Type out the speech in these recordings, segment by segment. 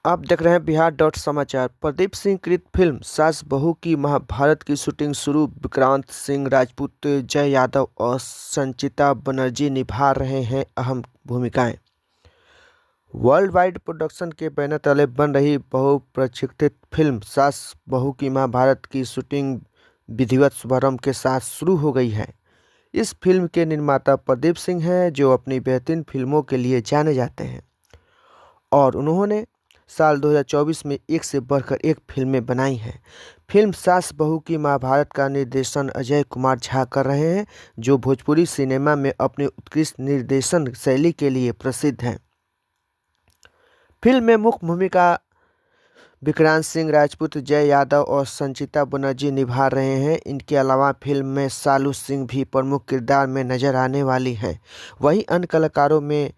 आप देख रहे हैं बिहार डॉट समाचार। प्रदीप सिंह कृत फिल्म सास बहू की महाभारत की शूटिंग शुरू। विक्रांत सिंह राजपूत, जय यादव और संचिता बनर्जी निभा रहे हैं अहम भूमिकाएं। वर्ल्ड वाइड प्रोडक्शन के बैनर तले बन रही बहुप्रतीक्षित फिल्म सास बहू की महाभारत की शूटिंग विधिवत शुभारंभ के साथ शुरू हो गई है। इस फिल्म के निर्माता प्रदीप सिंह हैं, जो अपनी बेहतरीन फिल्मों के लिए जाने जाते हैं और उन्होंने साल 2024 में एक से बढ़कर एक फिल्में बनाई हैं। फिल्म सास बहू की महाभारत का निर्देशन अजय कुमार झा कर रहे हैं, जो भोजपुरी सिनेमा में अपने उत्कृष्ट निर्देशन शैली के लिए प्रसिद्ध हैं। फिल्म में मुख्य भूमिका विक्रांत सिंह राजपूत, जय यादव और संचिता बनर्जी निभा रहे हैं। इनके अलावा फिल्म में सालू सिंह भी प्रमुख किरदार में नजर आने वाली हैं। वहीं अन्य कलाकारों में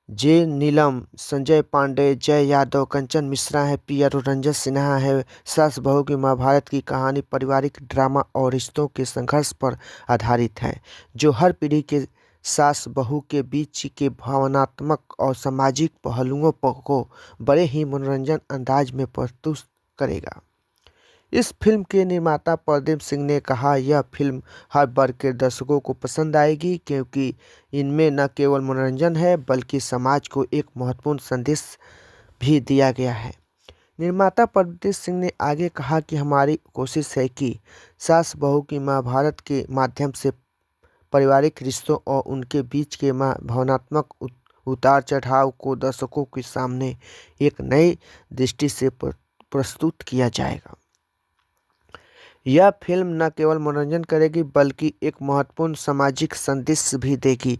जे नीलम, संजय पांडे, जय यादव, कंचन मिश्रा है, पीआर रंजन सिन्हा है। सास बहू की महाभारत की कहानी पारिवारिक ड्रामा और रिश्तों के संघर्ष पर आधारित है, जो हर पीढ़ी के सास बहू के बीच के भावनात्मक और सामाजिक पहलुओं को बड़े ही मनोरंजन अंदाज में प्रस्तुत करेगा। इस फिल्म के निर्माता प्रदीप सिंह ने कहा, यह फिल्म हर वर्ग के दर्शकों को पसंद आएगी, क्योंकि इनमें न केवल मनोरंजन है बल्कि समाज को एक महत्वपूर्ण संदेश भी दिया गया है। निर्माता प्रदीप सिंह ने आगे कहा कि हमारी कोशिश है कि सास बहू की महाभारत के माध्यम से पारिवारिक रिश्तों और उनके बीच के भावनात्मक उतार चढ़ाव को दर्शकों के सामने एक नई दृष्टि से प्रस्तुत किया जाएगा। यह फिल्म न केवल मनोरंजन करेगी बल्कि एक महत्वपूर्ण सामाजिक संदेश भी देगी।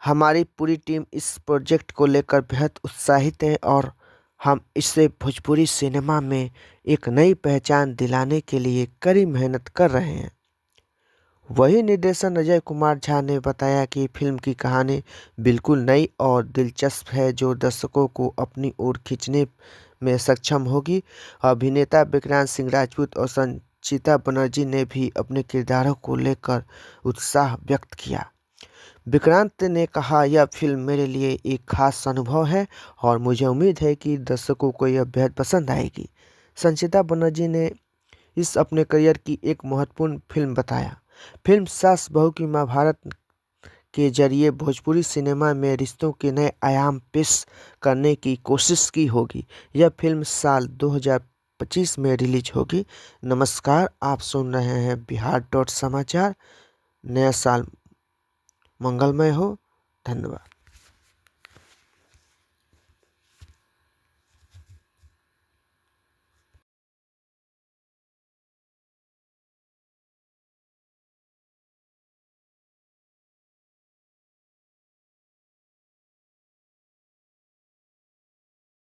हमारी पूरी टीम इस प्रोजेक्ट को लेकर बेहद उत्साहित है और हम इससे भोजपुरी सिनेमा में एक नई पहचान दिलाने के लिए कड़ी मेहनत कर रहे हैं। वही निर्देशन अजय कुमार झा ने बताया कि फिल्म की कहानी बिल्कुल नई और दिलचस्प है, जो दर्शकों को अपनी ओर खींचने में सक्षम होगी। अभिनेता विक्रांत सिंह राजपूत और संचिता बनर्जी ने भी अपने किरदारों को लेकर उत्साह व्यक्त किया। विक्रांत ने कहा, यह फिल्म मेरे लिए एक खास अनुभव है और मुझे उम्मीद है कि दर्शकों को यह बेहद पसंद आएगी। संचिता बनर्जी ने इस अपने करियर की एक महत्वपूर्ण फिल्म बताया। फिल्म सास बहू की महाभारत के जरिए भोजपुरी सिनेमा में रिश्तों के नए आयाम पेश करने की कोशिश की होगी। यह फिल्म साल 2025 में रिलीज होगी। नमस्कार, आप सुन रहे हैं बिहार डॉट समाचार। नया साल मंगलमय हो। धन्यवाद।